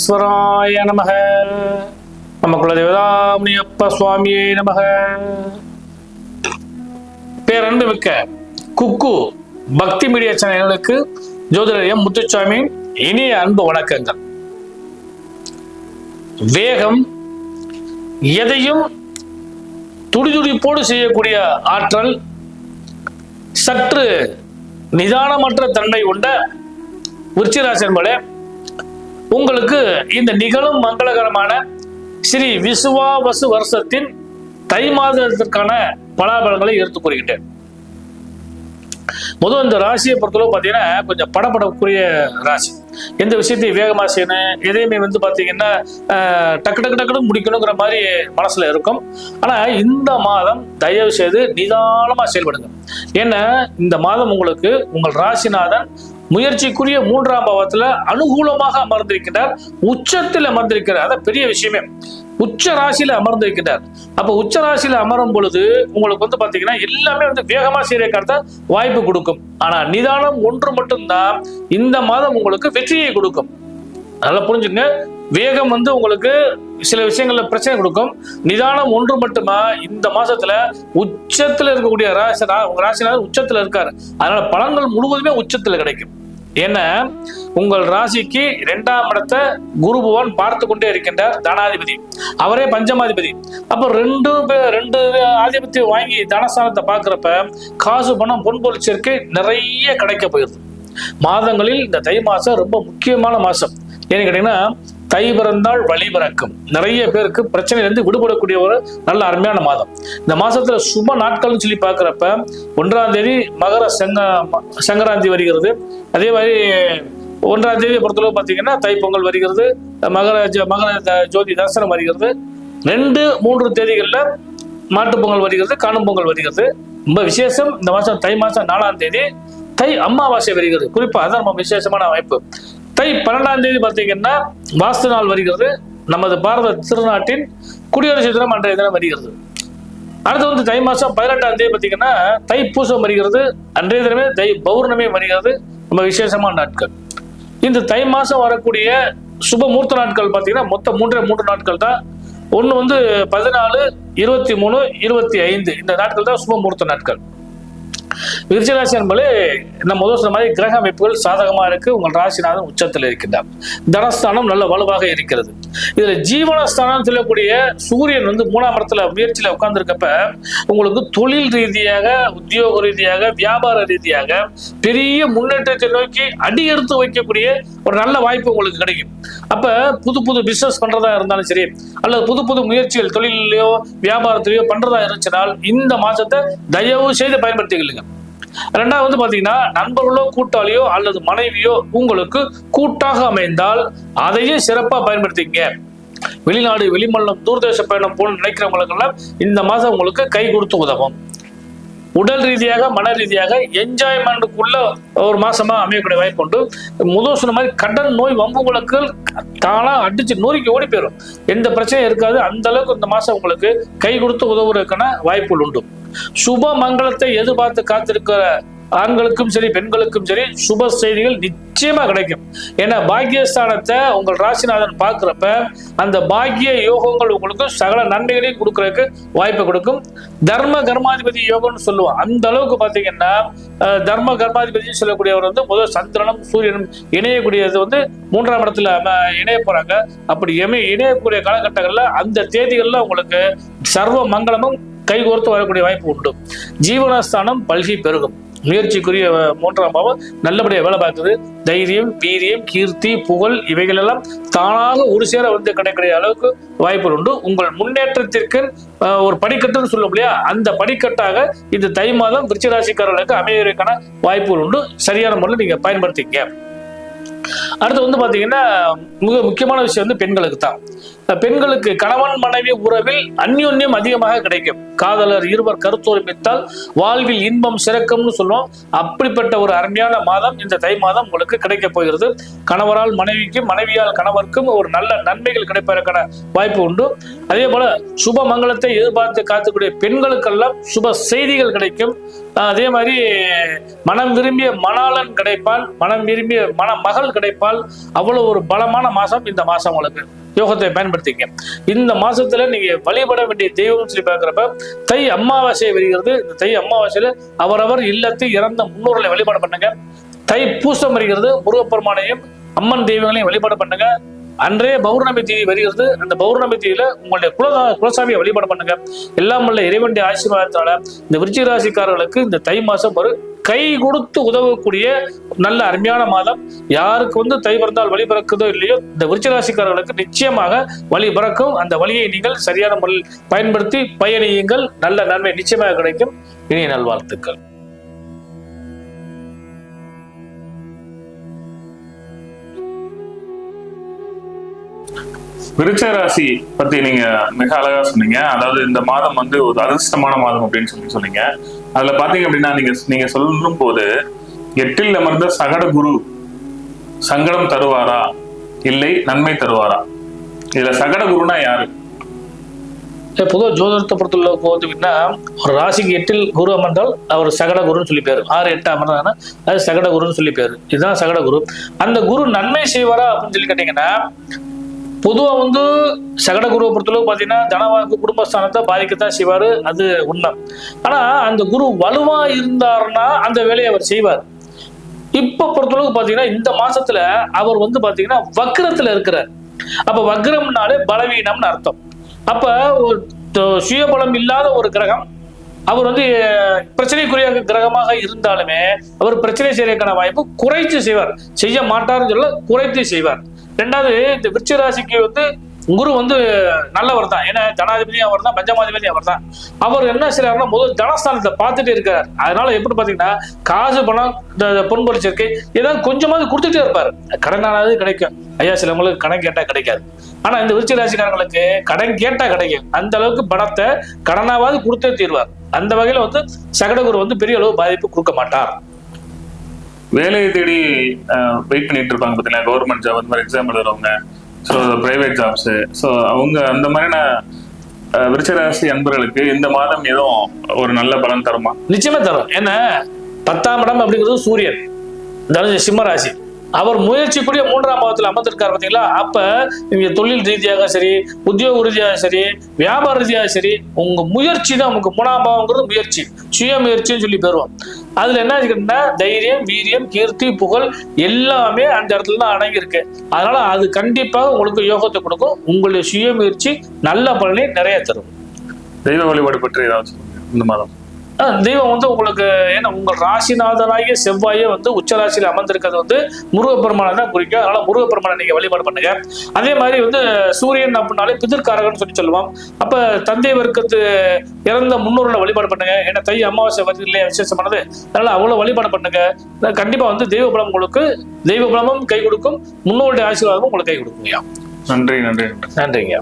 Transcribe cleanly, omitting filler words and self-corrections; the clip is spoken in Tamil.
விக்னேஸ்வராய நமக. நம்ம குலதேவதாமுனியப்ப சுவாமியே நமக. பேரன்பு மிக்க குக்கு பக்தி மீடியா சேனல்களுக்கு ஜோதிடர் எம் முத்துசாமி இனிய அன்பு வணக்கங்கள். வேகம், எதையும் துடிதுடிப்போடு செய்யக்கூடிய ஆற்றல், சற்று நிதானமற்ற தன்மை கொண்ட விருச்சிக என்பதே உங்களுக்கு இந்த நிகழும் மங்களகரமான ஸ்ரீ விசுவாவசு வருஷத்தின் தை மாதத்திற்கான பலாபலங்களை எடுத்து கூறுகின்றேன். முதல் இந்த ராசியை பொறுத்தளவு பார்த்தீங்கன்னா கொஞ்சம் படப்படக்கூடிய ராசி. எந்த விஷயத்தையும் வேகமாக செய்யணும், எதையுமே பார்த்தீங்கன்னா டக்கு டக்கு டக்குன்னு முடிக்கணுங்கிற மாதிரி மனசுல இருக்கும். ஆனா இந்த மாதம் தயவு செய்து நிதானமா செயல்படுங்க. ஏன்னா இந்த மாதம் உங்களுக்கு உங்கள் ராசிநாதன் முயற்சிக்குரிய 3ஆம் பாவத்துல அனுகூலமாக அமர்ந்திருக்கிறார், உச்சத்தில் அமர்ந்திருக்கிறார். அதான் பெரிய விஷயமே. உச்ச ராசியில அமர்ந்திருக்கிறார். அப்ப உச்ச ராசியில அமரும் பொழுது உங்களுக்கு பாத்தீங்கன்னா எல்லாமே வேகமா செய்யறதுக்கான வாய்ப்பு கொடுக்கும். ஆனா நிதானம் ஒன்று மட்டும்தான் இந்த மாதம் உங்களுக்கு வெற்றியை கொடுக்கும். நல்லா புரிஞ்சுங்க. வேகம் உங்களுக்கு சில விஷயங்கள்ல பிரச்சனை கொடுக்கும். நிதானம் ஒன்று மட்டுமா இந்த மாசத்துல உச்சத்துல இருக்கக்கூடிய உங்க ராசினால உச்சத்துல இருக்காரு. அதனால பலன்கள் முழுவதுமே உச்சத்துல கிடைக்கும். ஏன்னா உங்கள் ராசிக்கு 2ஆம் இடத்தை குரு பகவான் பார்த்து கொண்டே இருக்கின்றார், தனாதிபதி. அவரே பஞ்சமாதிபதி. அப்ப ரெண்டு ஆதிபத்தியம் வாங்கி தனஸ்தானத்தை பார்க்கிறப்ப காசு, பணம், பொன்பொருள் சேர்க்கை நிறைய கிடைக்க போயிருது. மாதங்களில் இந்த தை மாசம் ரொம்ப முக்கியமான மாசம். ஏன்னு கேட்டீங்கன்னா தை பிறந்தால் வழி பிறக்கும். நிறைய பேருக்கு பிரச்சனையிலிருந்து விடுபடக்கூடிய ஒரு நல்ல அருமையான மாதம். இந்த மாசத்துல சுப நாட்கள்னு சொல்லி பார்க்கிறப்ப 1ஆம் தேதி மகர சங்கராந்தி வருகிறது. அதே மாதிரி 1ஆம் தேதி பொறுத்தளவு பார்த்தீங்கன்னா தைப்பொங்கல் வருகிறது, மகர ஜோதி தரிசனம் வருகிறது. 2, 3 தேதிகள்ல மாட்டுப்பொங்கல் வருகிறது, காணும் பொங்கல் வருகிறது. ரொம்ப விசேஷம். இந்த மாசம் தை மாசம் 4ஆம் தேதி தை அமாவாசை வருகிறது. குறிப்பா அதான் ரொம்ப விசேஷமான அமைப்பு. தை 12ஆம் தேதி பார்த்தீங்கன்னா வாஸ்து நாள் வருகிறது. நமது பாரத திருநாட்டின் குடியரசு தினம் அன்றைய தினம் வருகிறது. அடுத்து தை மாசம் 18ஆம் தேதி பார்த்தீங்கன்னா தை பூசம் வருகிறது. அன்றைய தினமே தை பௌர்ணமி வருகிறது. ரொம்ப விசேஷமான நாட்கள். இந்த தை மாசம் வரக்கூடிய சுப மூர்த்த நாட்கள் பார்த்தீங்கன்னா மொத்தம் 3 நாட்கள் தான். ஒன்று 14, 23, 25 இந்த நாட்கள் தான் சுப மூர்த்த நாட்கள். விருச்சிகராசி என்பது நம்ம முதல் சொன்ன மாதிரி கிரக அமைப்புகள் சாதகமா இருக்கு. உங்கள் ராசிநாதன் உச்சத்தில் இருக்கின்றார். தனஸ்தானம் நல்ல வலுவாக இருக்கிறது. இதுல ஜீவனஸ்தானம் சொல்லக்கூடிய சூரியன் 3ஆம் இடத்துல முயற்சியில உட்கார்ந்துருக்கப்ப உங்களுக்கு தொழில் ரீதியாக, உத்தியோக ரீதியாக, வியாபார ரீதியாக பெரிய முன்னேற்றத்தை நோக்கி அடி எடுத்து வைக்கக்கூடிய ஒரு நல்ல வாய்ப்பு உங்களுக்கு கிடைக்கும். அப்ப புது பிசினஸ் பண்றதா இருந்தாலும் சரி, அல்லது புது முயற்சிகள் தொழிலையோ வியாபாரத்திலேயோ பண்றதா இருந்துச்சுனால் இந்த மாசத்தை தயவு செய்து பயன்படுத்திக்கலுங்க. 2வது பாத்தீங்கன்னா நண்பர்களோ கூட்டாளியோ அல்லது மனைவியோ உங்களுக்கு கூட்டாக அமைந்தால் அதையும் சிறப்பா பயன்படுத்திங்க. வெளிநாடு, வெளிமண்டலம், தூர்தேச பயணம் போல நினைக்கிறவங்களுக்கெல்லாம் இந்த மாசம் உங்களுக்கு கை கொடுத்து உதவும். உடல் ரீதியாக, மன ரீதியாக என்ஜாய்மெண்ட்டுக்குள்ள ஒரு மாசமா அமையக்கூடிய வாய்ப்பு உண்டு. முதல் சொன்ன மாதிரி கடன், நோய், வம்புகளுக்கு தானா அடிச்சு நோய்க்கு ஓடி போயிடும். எந்த பிரச்சனையும் இருக்காது. அந்த அளவுக்கு இந்த மாசம் உங்களுக்கு கை கொடுத்து உதவுறதுக்கான வாய்ப்புகள் உண்டு. சுப மங்களத்தை எதிர்பார்த்து காத்திருக்கிற ஆண்களுக்கும் சரி பெண்களுக்கும் சரி சுப செய்திகள் நிச்சயமா கிடைக்கும். ஏன்னா பாக்கியஸ்தானத்தை உங்கள் ராசிநாதன் பார்க்கிறப்ப அந்த பாக்கிய யோகங்கள் உங்களுக்கு சகல நன்மைகளையும் கொடுக்கறதுக்கு வாய்ப்பை கொடுக்கும். தர்ம கர்மாதிபதி யோகம்னு சொல்லுவோம். அந்த அளவுக்கு பார்த்தீங்கன்னா தர்ம கர்மாதிபதி சொல்லக்கூடியவர் முதல் சந்திரனும் சூரியனும் இணையக்கூடியது 3ஆம் இடத்துல இணைய போறாங்க. அப்படி இணையக்கூடிய காலகட்டங்கள்ல அந்த தேதிகள்ல உங்களுக்கு சர்வ மங்களமும் கைகோர்த்து வரக்கூடிய வாய்ப்பு உண்டு. ஜீவனஸ்தானம் பல்கி பெருகும். முயற்சிக்குரிய 3ஆம் பாவம் நல்லபடியாக வேலை பார்க்குது. தைரியம், வீரியம், கீர்த்தி, புகழ் இவைகள் எல்லாம் தானாக ஒரு சேர கிடைக்கிற அளவுக்கு வாய்ப்புகள் உண்டு. உங்கள் முன்னேற்றத்திற்கு ஒரு படிக்கட்டுன்னு சொல்லும் இல்லையா, அந்த படிக்கட்டாக இந்த தை மாதம் விருச்சிக ராசிக்காரர்களுக்கு அமைவதற்கான வாய்ப்புகள் உண்டு. சரியான முறையில் நீங்க பயன்படுத்திங்க. அடுத்து பாத்தீங்கன்னா மிக முக்கியமான விஷயம் பெண்களுக்கு தான். பெண்களுக்கு கணவன் மனைவி உறவில் அந்யோன்யம் அதிகமாக கிடைக்கும். காதலர் இருவர் கருத்தொருமித்தால் வாழ்வில் இன்பம் சிறக்கும்னு சொல்லுவோம். அப்படிப்பட்ட ஒரு அருமையான மாதம் இந்த தை மாதம் உங்களுக்கு கிடைக்க போகிறது. கணவரால் மனைவிக்கும், மனைவியால் கணவருக்கும் ஒரு நல்ல நன்மைகள் கிடைப்பதற்கான வாய்ப்பு உண்டு. அதே போல சுப மங்களத்தை எதிர்பார்த்து காத்துக்கூடிய பெண்களுக்கெல்லாம் சுப செய்திகள் கிடைக்கும். அதே மாதிரி மனம் விரும்பிய மணாளன் கிடைப்பான், மனம் விரும்பிய மணமகள் கிடைப்பால். அவ்வளவு ஒரு பலமான மாசம் இந்த மாசம் உங்களுக்கு. யோகத்தை பயன்படுத்திக்க. இந்த மாசத்துல நீங்க வழிபட வேண்டிய தெய்வம் சொல்லி பார்க்கிறப்ப தை அமாவாசை வருகிறது. இந்த தை அமாவாசையில அவரவர் இல்லத்தில் இறந்த முன்னோர்களை வழிபாடு பண்ணுங்க. தை பூசம் வருகிறது. முருகப்பெருமானையும் அம்மன் தெய்வங்களையும் வழிபாடு பண்ணுங்க. அன்றைய பௌர்ணமி தேதி வருகிறது. அந்த பௌர்ணமி தேதியில உங்களுடைய குலசாமியை வழிபாடு பண்ணுங்க. எல்லாம் உள்ள இறைவனுடைய ஆசீர்வாதத்தால இந்த விருச்சிக ராசிக்காரர்களுக்கு இந்த தை மாசம் ஒரு கை கொடுத்து உதவக்கூடிய நல்ல அருமையான மாதம். யாருக்கு தை பிறந்தால் வழி பிறக்குதோ இல்லையோ, இந்த விருச்சிக ராசிக்காரர்களுக்கு நிச்சயமாக வழி பிறக்கும். அந்த வழியை நீங்கள் சரியான முறையில் பயன்படுத்தி பயணியுங்கள். நல்ல நன்மை நிச்சயமாக கிடைக்கும். இனிய நல்வாழ்த்துக்கள். விருச்சிக ராசி பத்தி நீங்க மிக அழகா சொன்னீங்க. அதாவது இந்த மாதம் ஒரு அதிர்ஷ்டமான மாதம் அப்படின்னு சொன்னீங்க. அதுல பாத்தீங்க அப்படின்னா நீங்க சொல்லும் போது 8ல் அமர்ந்த சகட குரு சங்கடம் தருவாரா இல்லை நன்மை தருவாரா? இதுல சகட குருனா யாரு? பொதுவாக ஜோதிடத்தை பொறுத்துள்ள போதுன்னா ஒரு ராசிக்கு 8ல் குரு அமர்ந்தால் அவர் சகட குருன்னு சொல்லி பேரு. 6, 8 அமர்ந்தாங்கன்னா அது சகட குருன்னு சொல்லி பேரு. இதுதான் சகட குரு. அந்த குரு நன்மை செய்வாரா அப்படின்னு சொல்லி கேட்டீங்கன்னா, பொதுவா சகட குருவை பொறுத்தளவு பாத்தீங்கன்னா தனவாக்கு குடும்பஸ்தானத்தை பாதிக்கத்தான் செய்வாரு. அது உண்மை. ஆனா அந்த குரு வலுவா இருந்தாருன்னா அந்த வேலையை அவர் செய்வார். இப்ப பொறுத்தளவுக்கு பாத்தீங்கன்னா இந்த மாசத்துல அவர் பாத்தீங்கன்னா வக்ரத்துல இருக்கிறார். அப்ப வக்ரம்னாலே பலவீனம்னு அர்த்தம். அப்ப ஒரு சுயபலம் இல்லாத ஒரு கிரகம் அவர் பிரச்சனைக்குரிய கிரகமாக இருந்தாலுமே அவர் பிரச்சனை செய்யறதுக்கான வாய்ப்பு குறைத்து செய்வார். செய்ய மாட்டாருன்னு சொல்ல, குறைத்து செய்வார். ரெண்டாவது, இந்த விருச்சிக ராசிக்கு குரு நல்லவர் தான். ஏன்னா ஜனாதிபதியும் அவர் தான், பஞ்சமாதிபதியும் அவர் தான். அவர் என்ன செய்யறாருன்னா முதல் தனஸ்தானத்தை பார்த்துட்டே இருக்காரு. அதனால எப்படி பாத்தீங்கன்னா காசு பணம் பொன்பொருள் சேர்க்கை ஏதாவது கொஞ்சமாவது கொடுத்துட்டே இருப்பாரு. கடனானது கிடைக்கும். ஐயா சிலவங்களுக்கு கடன் கேட்டா கிடைக்காது. ஆனா இந்த விருச்சிக ராசிக்காரங்களுக்கு கடன் கேட்டா கிடைக்கும். அந்த அளவுக்கு பணத்தை கடனாவது கொடுத்தே தீர்வார். அந்த வகையில சகடகுரு பெரிய அளவு பாதிப்பு கொடுக்க மாட்டார். வேலையை தேடி வெயிட் பண்ணிட்டு இருப்பாங்க பார்த்தீங்களா, கவர்மெண்ட் ஜாப் அந்த மாதிரி எக்ஸாம் எழுதுறவங்க, ஸோ பிரைவேட் ஜாப்ஸ். ஸோ அவங்க அந்த மாதிரியான விருச்சிக ராசி அன்பர்களுக்கு இந்த மாதம் எதுவும் ஒரு நல்ல பலன் தருமா? நிச்சயமா தரும். ஏன்னா 10ஆம் இடம் அப்படிங்கிறது சூரியன், சிம்ம ராசி. அவர் முயற்சி கூடிய 3ஆம் பாவத்தில் அமர்ந்திருக்காரு பார்த்தீங்களா. அப்ப நீங்க தொழில் ரீதியாக சரி, உத்தியோக ரீதியாக சரி, வியாபார ரீதியாக சரி, உங்க முயற்சி தான் உங்களுக்கு 3ஆம் பாவங்கிறது முயற்சி, சுய முயற்சின்னு சொல்லி பெறுவோம். அதுல என்ன இருக்குன்னா தைரியம், வீரியம், கீர்த்தி, புகழ் எல்லாமே அந்த இடத்துல தான் அடங்கி இருக்கு. அதனால அது கண்டிப்பாக உங்களுக்கு யோகத்தை கொடுக்கும். உங்களுடைய சுய முயற்சி நல்ல பலனை நிறைய தரும். தெய்வ வழிபாடு பற்றி ஏதாவது இந்த மாதம்? தெய்வம் உங்களுக்கு ஏன்னா உங்கள் ராசிநாதனாகிய செவ்வாயே உச்சராசியில் அமர்ந்திருக்கிறது முருகப்பெருமானை தான் குறிக்கும். அதனால முருகப்பெருமானை நீங்க வழிபாடு பண்ணுங்க. அதே மாதிரி சூரியன் அப்படின்னாலே பிதிர்காரகன்னு சொல்லி சொல்லுவோம். அப்ப தந்தை வர்க்கத்து இறந்த முன்னோர்களை வழிபாடு பண்ணுங்க. ஏன்னா தை அமாவாசை வருது இல்லையா, விசேஷமானது. அதனால அவ்வளவு வழிபாடு பண்ணுங்க. கண்டிப்பா தெய்வ பலம் உங்களுக்கு, தெய்வ பலமும் கை கொடுக்கும், முன்னோருடைய ஆசீர்வாதமும் உங்களுக்கு கை கொடுக்குங்க. நன்றி. நன்றிங்க.